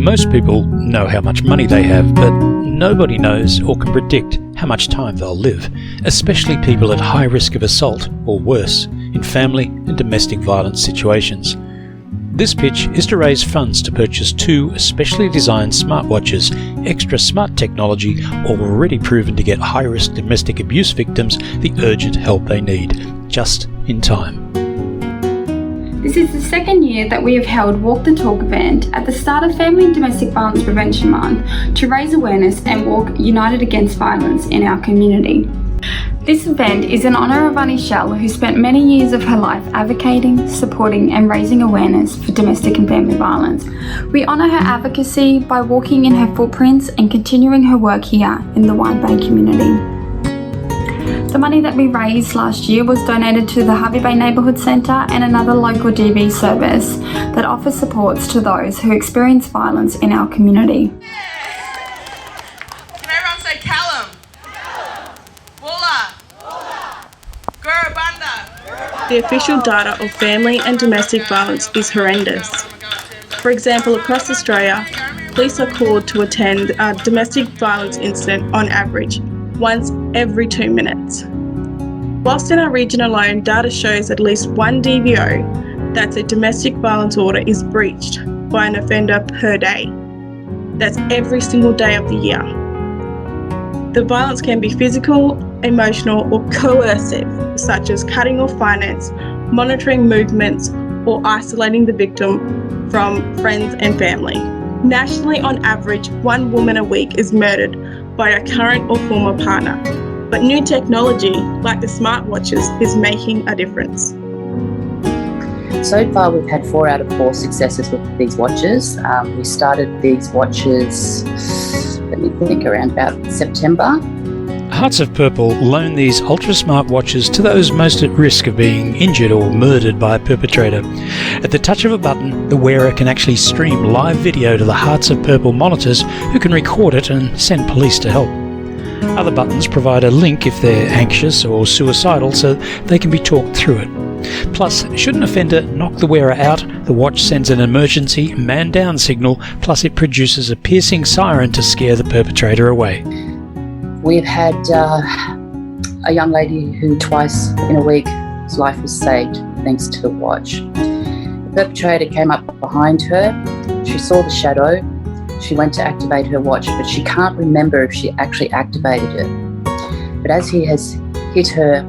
Most people know how much money they have, but nobody knows or can predict how much time they'll live, especially people at high risk of assault or worse in family and domestic violence situations. This pitch is to raise funds to purchase 2 specially designed smartwatches, extra smart technology already proven to get high-risk domestic abuse victims the urgent help they need, just in time. This is the second year that we have held Walk the Talk event at the start of Family and Domestic Violence Prevention Month to raise awareness and walk united against violence in our community. This event is in honour of Michelle, who spent many years of her life advocating, supporting and raising awareness for domestic and family violence. We honour her advocacy by walking in her footprints and continuing her work here in the Hervey Bay community. The money that we raised last year was donated to the Hervey Bay Neighbourhood Centre and another local DV service that offers supports to those who experience violence in our community. Can everyone say Callum? Woola? Gurubanda? The official data of family and domestic violence is horrendous. For example, across Australia, police are called to attend a domestic violence incident on average once every 2 minutes. Whilst in our region alone, data shows at least one DVO, that's a domestic violence order, is breached by an offender per day. That's every single day of the year. The violence can be physical, emotional or coercive, such as cutting off finance, monitoring movements or isolating the victim from friends and family. Nationally, on average, 1 woman a week is murdered by a current or former partner. But new technology, like the smartwatches, is making a difference. So far, we've had 4 out of 4 successes with these watches. We started these watches, let me think, around about September. Hearts of Purple loan these ultra-smart watches to those most at risk of being injured or murdered by a perpetrator. At the touch of a button, the wearer can actually stream live video to the Hearts of Purple monitors, who can record it and send police to help. Other buttons provide a link if they're anxious or suicidal, so they can be talked through it. Plus, should an offender knock the wearer out, the watch sends an emergency man-down signal, plus it produces a piercing siren to scare the perpetrator away. We've had a young lady who twice in a week, his life was saved thanks to the watch. The perpetrator came up behind her, she saw the shadow, she went to activate her watch, but she can't remember if she actually activated it. But as he has hit her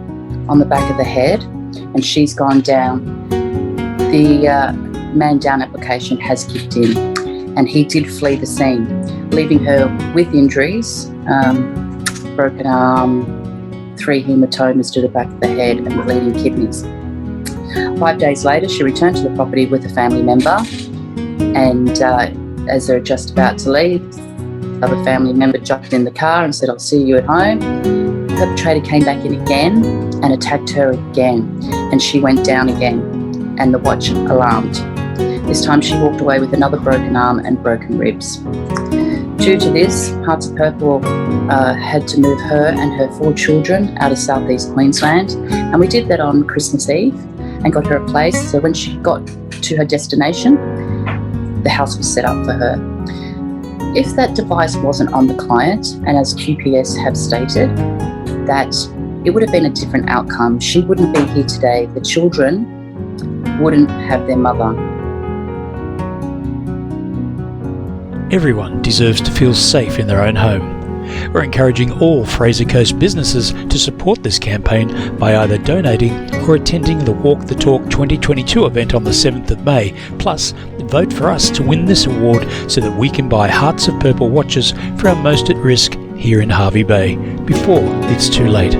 on the back of the head and she's gone down, the man down application has kicked in and he did flee the scene, leaving her with injuries, broken arm, 3 hematomas to the back of the head and bleeding kidneys. 5 days later, she returned to the property with a family member, and as they're just about to leave, the other family member jumped in the car and said, "I'll see you at home." The perpetrator came back in again and attacked her again, and she went down again, and the watch alarmed. This time she walked away with another broken arm and broken ribs. Due to this, Hearts of Purple had to move her and her 4 children out of southeast Queensland, and we did that on Christmas Eve and got her a place. So when she got to her destination, the house was set up for her. If that device wasn't on the client, and as QPS have stated, that it would have been a different outcome. She wouldn't be here today. The children wouldn't have their mother. Everyone deserves to feel safe in their own home. We're encouraging all Fraser Coast businesses to support this campaign by either donating or attending the Walk the Talk 2022 event on the 7th of May. Plus, vote for us to win this award so that we can buy Hearts of Purple watches for our most at risk here in Hervey Bay before it's too late.